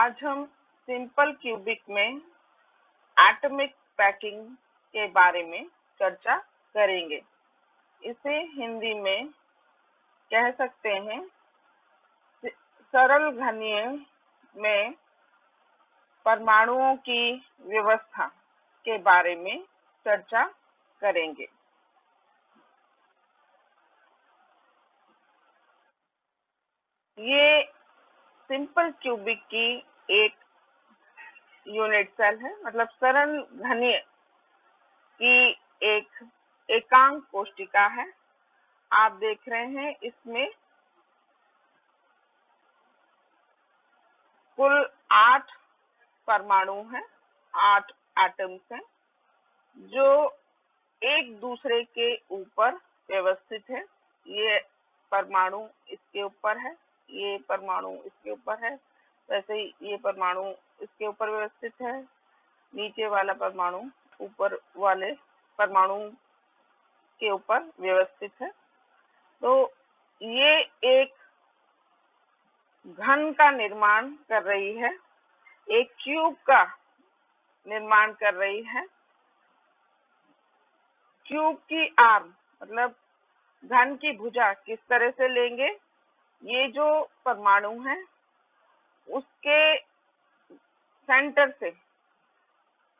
आज हम simple cubic में एटॉमिक पैकिंग के बारे में चर्चा करेंगे। इसे हिंदी में कह सकते हैं सरल घनीय में परमाणुओं की व्यवस्था के बारे में चर्चा करेंगे। ये सिंपल क्यूबिक की एक यूनिट सेल है, मतलब सरल घनीय की एक एकांक कोशिका है। आप देख रहे हैं इसमें कुल 8 परमाणु हैं, 8 एटम्स हैं जो एक दूसरे के ऊपर व्यवस्थित है। ये परमाणु इसके ऊपर है, ये परमाणु इसके ऊपर है, वैसे ही ये परमाणु इसके ऊपर व्यवस्थित है, नीचे वाला परमाणु ऊपर वाले परमाणु के ऊपर व्यवस्थित है। तो ये एक घन का निर्माण कर रही है, एक क्यूब का निर्माण कर रही है। क्यूब की आर्म मतलब घन की भुजा किस तरह से लेंगे, ये जो परमाणु है उसके सेंटर से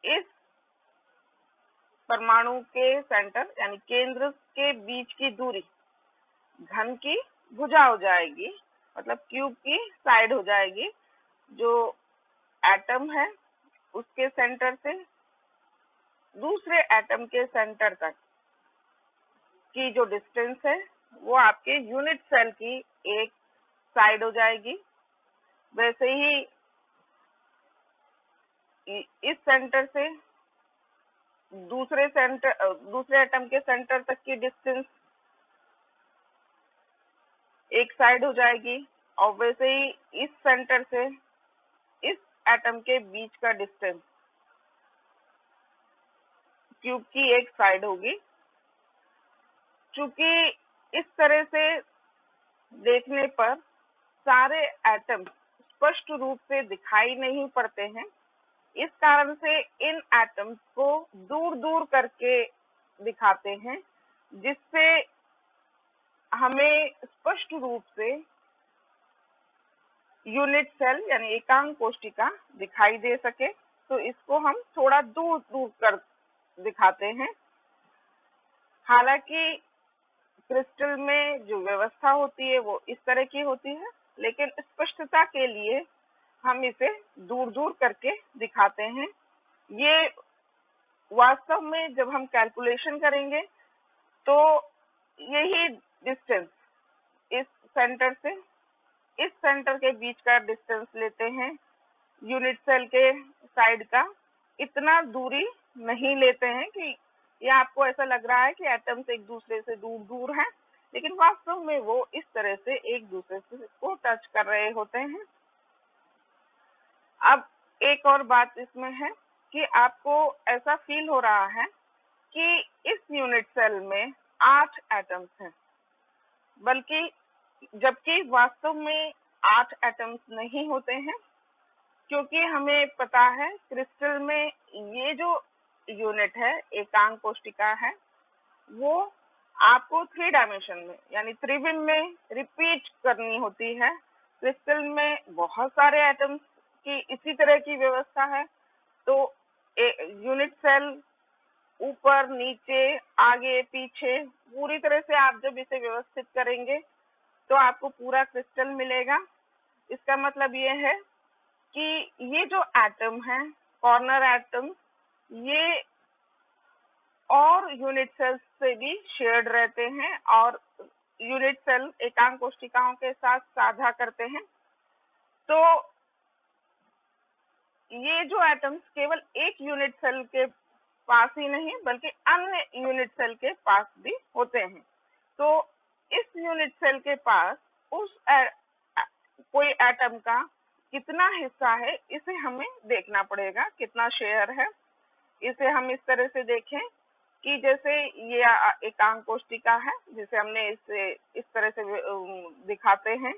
इस परमाणु के सेंटर यानी केंद्र के बीच की दूरी घन की भुजा हो जाएगी, मतलब क्यूब की साइड हो जाएगी। जो एटम है उसके सेंटर से दूसरे एटम के सेंटर तक की जो डिस्टेंस है वो आपके यूनिट सेल की एक साइड हो जाएगी। वैसे ही इस सेंटर से दूसरे एटम के सेंटर तक की डिस्टेंस एक साइड हो जाएगी, और वैसे ही इस सेंटर से इस एटम के बीच का डिस्टेंस क्यूब की एक साइड होगी। चूंकि इस तरह से देखने पर सारे एटम स्पष्ट रूप से दिखाई नहीं पड़ते हैं, इस कारण से इन एटम्स को दूर दूर करके दिखाते हैं, जिससे हमें स्पष्ट रूप से यूनिट सेल यानी एकांक कोशिका दिखाई दे सके। तो इसको हम थोड़ा दूर दूर कर दिखाते हैं। हालांकि क्रिस्टल में जो व्यवस्था होती है वो इस तरह की होती है, लेकिन स्पष्टता के लिए हम इसे दूर दूर करके दिखाते हैं। ये वास्तव में जब हम कैलकुलेशन करेंगे तो यही डिस्टेंस इस सेंटर से इस सेंटर के बीच का डिस्टेंस लेते हैं, यूनिट सेल के साइड का इतना दूरी नहीं लेते हैं कि ये आपको ऐसा लग रहा है कि एटम्स एक दूसरे से दूर दूर हैं, लेकिन वास्तव में वो इस तरह से एक दूसरे से को टच कर रहे होते हैं। अब एक और बात इसमें है कि आपको ऐसा फील हो रहा है कि इस यूनिट सेल में 8 एटम्स हैं, बल्कि जबकि वास्तव में 8 एटम्स नहीं होते हैं, क्योंकि हमें पता है क्रिस्टल में ये जो यूनिट है एकांक कोशिका है वो आपको 3 डायमेंशन में यानी त्रिविम में रिपीट करनी होती है। क्रिस्टल में बहुत सारे एटम्स की इसी तरह की व्यवस्था है, तो यूनिट सेल ऊपर नीचे आगे पीछे पूरी तरह से आप जब इसे व्यवस्थित करेंगे तो आपको पूरा क्रिस्टल मिलेगा। इसका मतलब ये है कि ये जो एटम है कॉर्नर एटम, ये और यूनिट सेल्स से भी शेयर्ड रहते हैं और यूनिट सेल एकांक कोशिकाओं के साथ साझा करते हैं। तो ये जो एटम्स केवल एक यूनिट सेल के पास ही नहीं बल्कि अन्य यूनिट सेल के पास भी होते हैं। तो इस यूनिट सेल के पास उस कोई एटम का कितना हिस्सा है इसे हमें देखना पड़ेगा, कितना शेयर है। इसे हम इस तरह से देखें कि जैसे ये एकांक कोशिका है, जिसे हमने इसे इस तरह से दिखाते हैं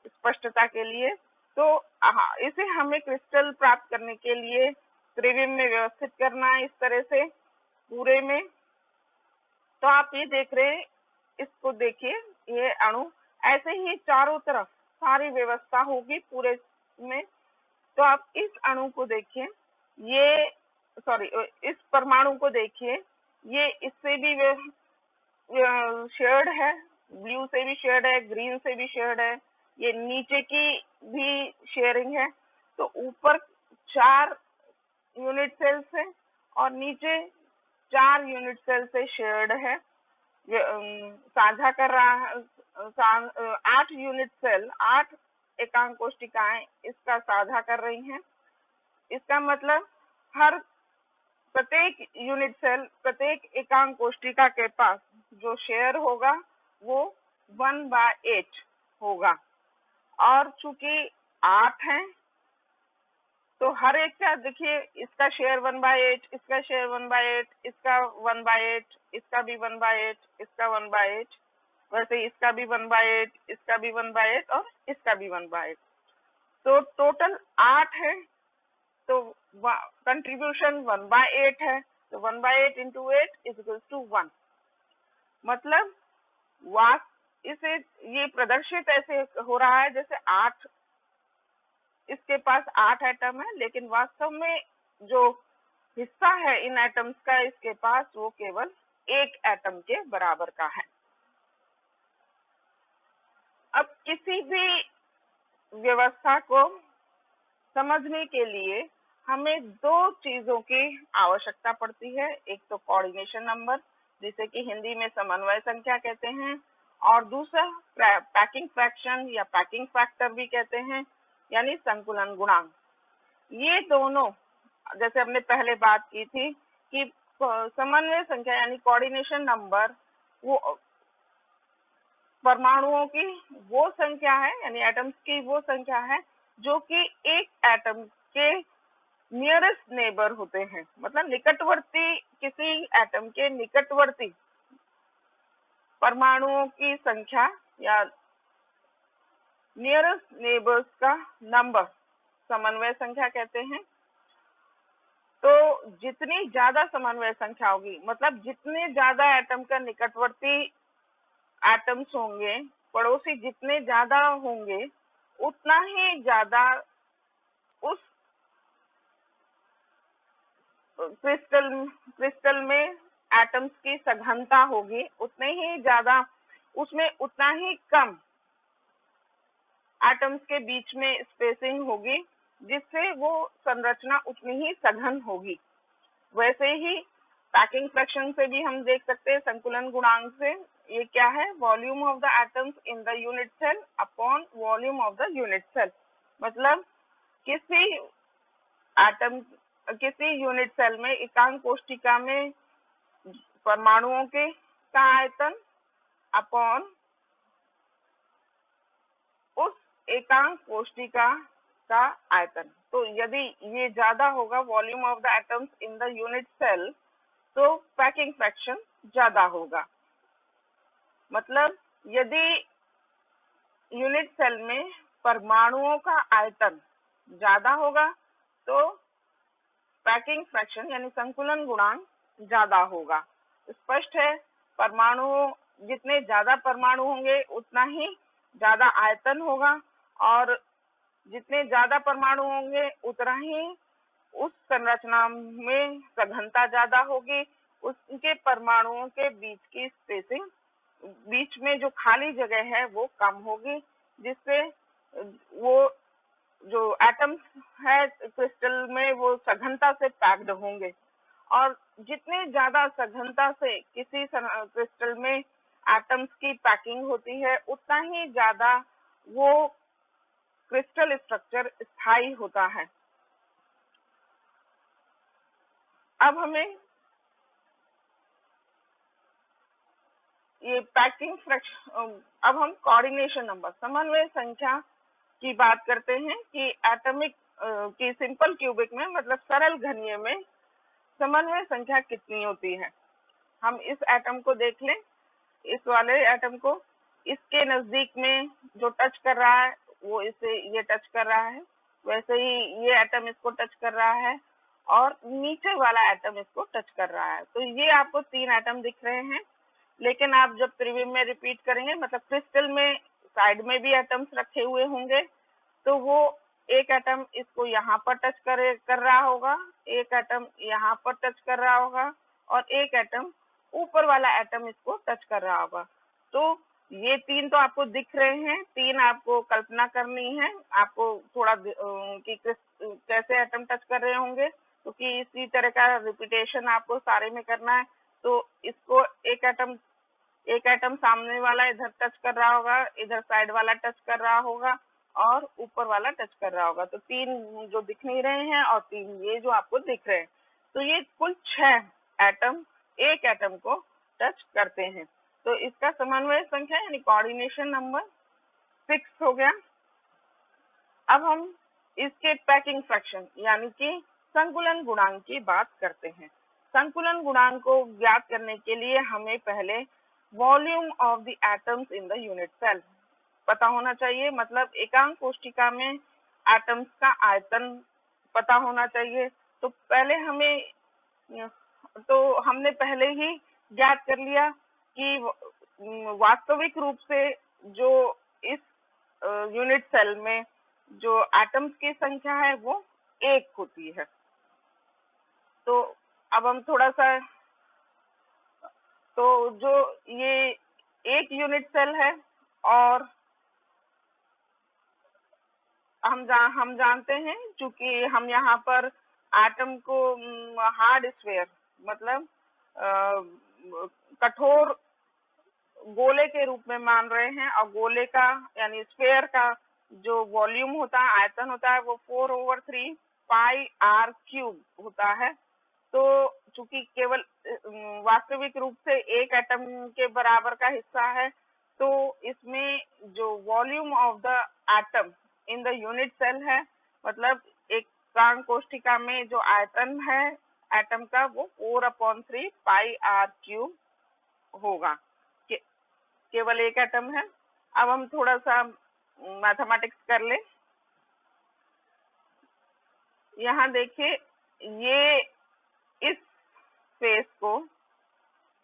स्पष्टता के लिए। तो हाँ, इसे हमें क्रिस्टल प्राप्त करने के लिए त्रिविम में व्यवस्थित करना है इस तरह से पूरे में। तो आप ये देख रहे हैं, इसको देखिए, ये अणु ऐसे ही चारों तरफ सारी व्यवस्था होगी पूरे में। तो आप इस अणु को देखिए, ये सॉरी इस परमाणु को देखिए, ये इससे भी शेयर्ड है, ब्लू से भी शेयर्ड है, ग्रीन से भी शेयर्ड है, ये नीचे की भी शेयरिंग है। तो ऊपर 4 यूनिट सेल्स है और नीचे 4 यूनिट सेल से शेयर्ड है, साझा कर रहा है। 8 यूनिट सेल, 8 एकांक कोशिकाएं इसका साझा कर रही हैं। इसका मतलब हर प्रत्येक यूनिट सेल, प्रत्येक एकांक कोशिका के पास जो शेयर होगा वो 1/8 होगा। और चूंकि 8 है तो हर एक का देखिए, इसका शेयर 1/8, इसका शेयर 1/8, इसका 1/8, इसका भी 1/8, इसका 1/8, वैसे इसका भी 1/8, इसका भी 1/8 और इसका भी 1/8। तो टोटल 8 है, तो कंट्रीब्यूशन 1/8 है। तो 1/8 into 8 is equals to 1। मतलब इसे ये प्रदर्शित ऐसे हो रहा है जैसे 8, इसके पास 8 एटम है, लेकिन वास्तव में जो हिस्सा है इन एटम्स का इसके पास वो केवल 1 एटम के बराबर का है। अब किसी भी व्यवस्था को समझने के लिए हमें 2 चीजों की आवश्यकता पड़ती है। एक तो कोऑर्डिनेशन नंबर, जिसे कि हिंदी में समन्वय संख्या कहते हैं, और दूसरा पैकिंग फ्रैक्शन या पैकिंग फैक्टर भी कहते हैं, यानी संकुलन गुणांक। ये दोनों, जैसे हमने पहले बात की थी कि समन्वय संख्या यानी कोऑर्डिनेशन नंबर वो परमाणुओं की वो संख्या है, यानी एटम्स की वो संख्या है जो कि एक एटम के नियरेस्ट नेबर होते हैं, मतलब निकटवर्ती, किसी एटम के निकटवर्ती परमाणुओं की संख्या या नियरेस्ट नेबर्स का नंबर समन्वय संख्या कहते हैं। तो जितनी ज्यादा समन्वय संख्या होगी, मतलब जितने ज्यादा एटम का निकटवर्ती एटम्स होंगे, पड़ोसी जितने ज्यादा होंगे, उतना ही ज्यादा उस क्रिस्टल में एटम्स की सघनता होगी, उतने ही ज्यादा उसमें उतना ही कम एटम्स के बीच में स्पेसिंग होगी, जिससे वो संरचना उतनी ही सघन होगी। वैसे ही पैकिंग फ्रैक्शन से भी हम देख सकते हैं, संकुलन गुणांक से। ये क्या है? Volume of the atoms in the unit cell upon volume of the unit cell. मतलब किसी एटम, किसी यूनिट सेल में, एकांक कोशिका में परमाणुओं के का आयतन अपॉन उस एकांक कोशिका का आयतन। तो यदि ये ज्यादा होगा, volume of the atoms in the unit cell, तो पैकिंग फ्रैक्शन ज्यादा होगा। मतलब यदि यूनिट सेल में परमाणुओं का आयतन ज्यादा होगा तो पैकिंग फ्रैक्शन यानी संकुलन गुणांक ज्यादा होगा। स्पष्ट है, परमाणु, जितने ज्यादा परमाणु होंगे उतना ही ज्यादा आयतन होगा, और जितने ज्यादा परमाणु होंगे उतना ही उस संरचना में सघनता ज्यादा होगी। उसके परमाणुओं के बीच की स्पेसिंग, बीच में जो खाली जगह है वो कम होगी, जिससे वो जो एटम्स है क्रिस्टल में वो सघनता से पैक्ड होंगे। और जितने ज्यादा सघनता से किसी क्रिस्टल में एटम्स की पैकिंग होती है, उतना ही ज्यादा वो क्रिस्टल स्ट्रक्चर स्थायी होता है। अब हमें ये पैकिंग फ्रैक्शन, अब हम कोऑर्डिनेशन नंबर, समन्वय संख्या की बात करते हैं कि एटॉमिक की सिंपल क्यूबिक में, मतलब सरल घनीय में समन्वय संख्या कितनी होती है। हम इस एटम को देख लें, इस वाले एटम को, इसके नजदीक में जो टच कर रहा है वो इसे ये टच कर रहा है, वैसे ही ये एटम इसको टच कर रहा है और नीचे वाला एटम इसको टच कर रहा है। तो ये आपको 3 एटम दिख रहे हैं। लेकिन आप जब त्रिविम में रिपीट करेंगे, मतलब क्रिस्टल में साइड में भी एटम्स रखे हुए होंगे, तो वो एक एटम इसको यहाँ पर टच कर रहा होगा, एक एटम यहाँ पर टच कर रहा होगा और एक एटम ऊपर वाला एटम इसको टच कर रहा होगा। तो ये 3 तो आपको दिख रहे हैं, 3 आपको कल्पना करनी है, आपको थोड़ा कि कैसे एटम टच कर रहे होंगे, क्योंकि इसी तरह का रिपीटेशन आपको सारे में करना है। तो इसको एक एटम सामने वाला इधर टच कर रहा होगा, इधर साइड वाला टच कर रहा होगा और ऊपर वाला टच कर रहा होगा। तो 3 जो दिख नहीं रहे हैं और 3 ये जो आपको दिख रहे हैं, तो ये कुल 6 एटम एक एटम को टच करते हैं। तो इसका समन्वय संख्या यानी कोऑर्डिनेशन नंबर 6 हो गया। अब हम इसके पैकिंग फ्रैक्शन यानी कि संकुलन गुणांक की बात करते हैं। संकुलन गुणांक को ज्ञात करने के लिए हमें पहले volume of the atoms in the unit cell पता होना चाहिए, मतलब एकांक कोष्ठिका में एटम्स का आयतन पता होना चाहिए। तो हमने पहले ही ज्ञात कर लिया कि वास्तविक रूप से जो इस यूनिट सेल में जो एटम्स की संख्या है वो 1 होती है। तो अब हम थोड़ा सा, तो जो ये एक यूनिट सेल है और हम जानते हैं, चूंकि हम यहाँ पर एटम को हार्ड स्फीयर मतलब कठोर गोले के रूप में मान रहे हैं और गोले का यानी स्फीयर का जो वॉल्यूम होता है, आयतन होता है, वो 4/3 पाई आर क्यूब होता है। तो चूंकि केवल वास्तविक रूप से एक एटम के बराबर का हिस्सा है, तो इसमें जो volume of the atom in the unit cell है, मतलब एक एकांक कोष्ठिका में जो आयतन है एटम का, वो 4/3 पाई आर क्यूब होगा। केवल एक एटम है। अब हम थोड़ा सा मैथमेटिक्स कर ले। यहाँ देखिए, ये इस फेस को,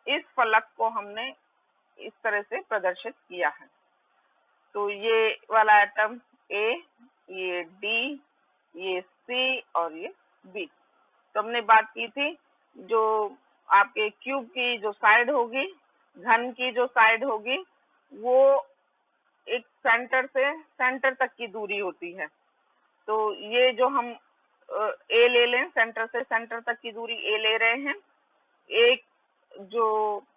इस फलक को हमने इस तरह से प्रदर्शित किया है। तो ये वाला एटम ए, ये डी, ये सी और ये बी। तो हमने बात की थी, जो आपके क्यूब की जो साइड होगी, घन की जो साइड होगी, वो एक सेंटर से सेंटर तक की दूरी होती है। तो ये जो हम ए ले लें, सेंटर से सेंटर तक की दूरी ए ले रहे हैं। एक जो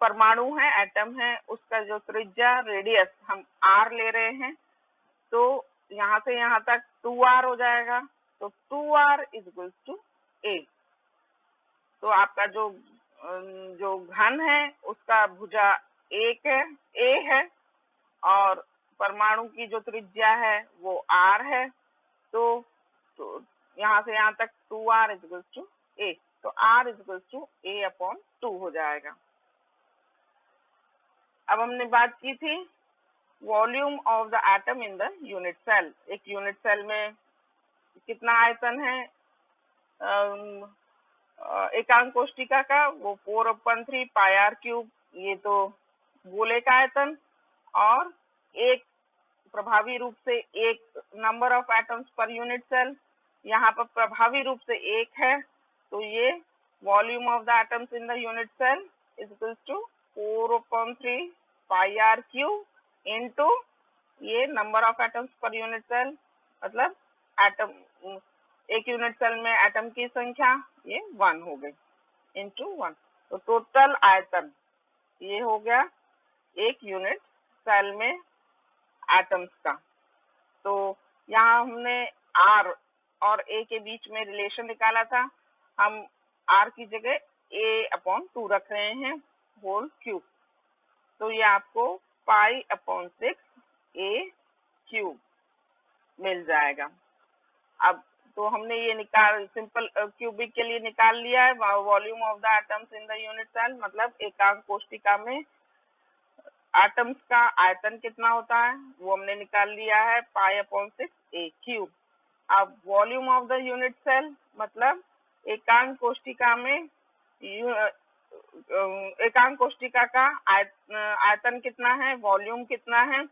परमाणु है, एटम है, उसका जो त्रिज्या रेडियस हम आर ले रहे हैं। तो यहाँ से यहाँ तक 2r हो जाएगा। तो 2r इज इक्वल टू ए। तो आपका जो घन है उसका भुजा एक है, ए है, और परमाणु की जो त्रिज्या है वो r है। तो यहाँ से यहाँ तक 2r इज इक्वल टू ए। तो r is equal to a/2 हो जाएगा। अब हमने बात की थी volume of the atom in the unit cell. एक यूनिट सेल में कितना आयतन है एकांक कोष्ठिका का, वो 4/3 पाई आर क्यूब। ये तो गोले का आयतन, और एक प्रभावी रूप से एक number of atoms per unit cell, यहाँ पर प्रभावी रूप से एक है। तो ये volume of the atoms in the unit cell is equal to 4/3 pi r cube into ये number of atoms per unit cell, मतलब एटम, एक यूनिट सेल में एटम की संख्या ये 1 हो गई, इनटू 1। तो टोटल आयतन ये हो गया एक यूनिट सेल में एटम्स का। तो यहाँ हमने r और a के बीच में रिलेशन निकाला था। हम r की जगह a/2 रख रहे हैं होल क्यूब। तो ये आपको पाई/6 a क्यूब मिल जाएगा। अब तो हमने ये सिंपल क्यूबिक के लिए निकाल लिया है volume of the atoms in the unit cell, मतलब एकांक कोष्ठिका में एटम्स का आयतन कितना होता है वो हमने निकाल लिया है, π/6 a क्यूब। अब volume of the unit cell मतलब एकांक कोशिका में एकांक कोशिका का आयतन कितना है, वॉल्यूम कितना है।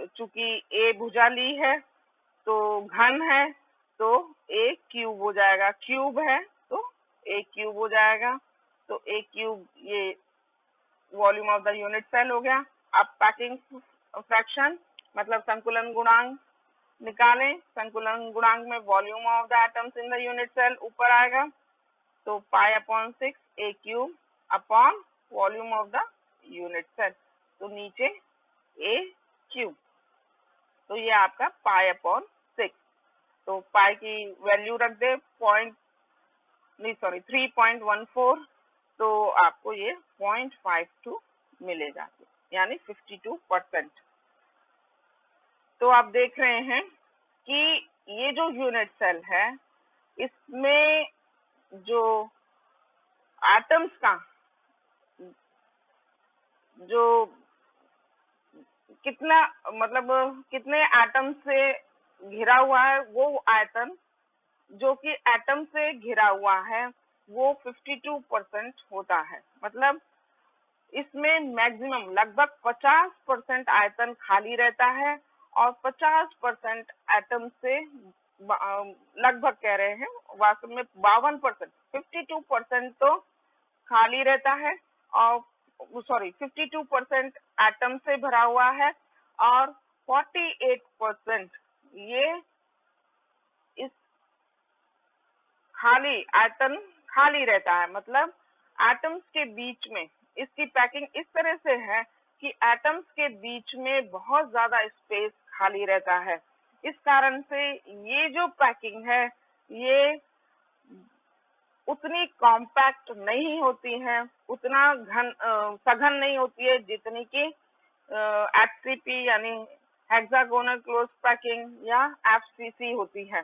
चूंकि ए भुजा ली है तो घन है तो ए क्यूब हो जाएगा, क्यूब है तो ए क्यूब हो जाएगा। तो ए क्यूब ये volume of the unit cell हो गया। अब पैकिंग फ्रैक्शन मतलब संकुलन गुणांक निकालें। संकुलन गुणांक में volume of the atoms in the unit cell ऊपर आएगा, तो π/6 a cube upon volume of the unit cell, तो नीचे a क्यूब। तो ये आपका π/6। तो पाई की वैल्यू रख दे 3.14, तो आपको ये 0.52 मिलेगा, यानी 52%। तो आप देख रहे हैं कि ये जो यूनिट सेल है इसमें जो एटम्स का जो कितना मतलब कितने एटम से घिरा हुआ है, वो आयतन जो कि एटम से घिरा हुआ है वो 52% होता है। मतलब इसमें मैक्सिमम लगभग 50% आयतन खाली रहता है और 50% एटम से लगभग कह रहे हैं, वास्तव में 52%, 52% तो खाली रहता है और 52% एटम से भरा हुआ है और 48% ये इस खाली आयतन खाली रहता है। मतलब एटम्स के बीच में इसकी पैकिंग इस तरह से है कि एटम्स के बीच में बहुत ज्यादा स्पेस खाली रहता है। इस कारण से ये जो पैकिंग है ये उतनी कॉम्पैक्ट नहीं होती है, उतना सघन नहीं होती है जितनी कि HCP यानी हेक्सागोनल क्लोज पैकिंग या FCC होती है।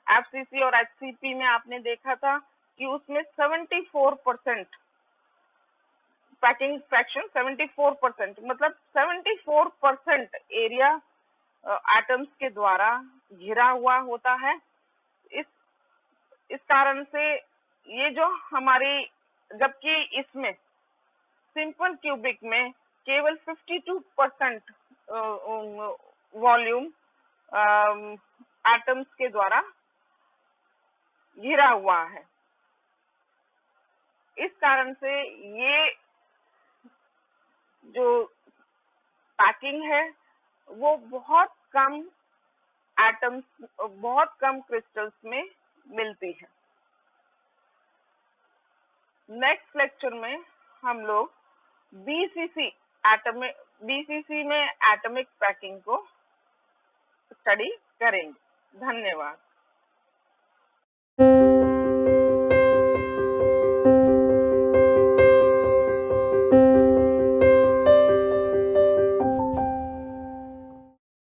FCC और HCP में आपने देखा था कि उसमें 74% पैकिंग फ्रैक्शन 74%, मतलब 74% एरिया एटम्स के द्वारा घिरा हुआ होता है। इस कारण से ये जो हमारी, जबकि इसमें सिंपल क्यूबिक में केवल 52% वॉल्यूम एटम्स के द्वारा घिरा हुआ है। इस कारण से ये जो पैकिंग है वो बहुत कम एटम्स, बहुत कम क्रिस्टल्स में मिलती है। नेक्स्ट लेक्चर में हम लोग BCC में एटॉमिक पैकिंग को स्टडी करेंगे। धन्यवाद।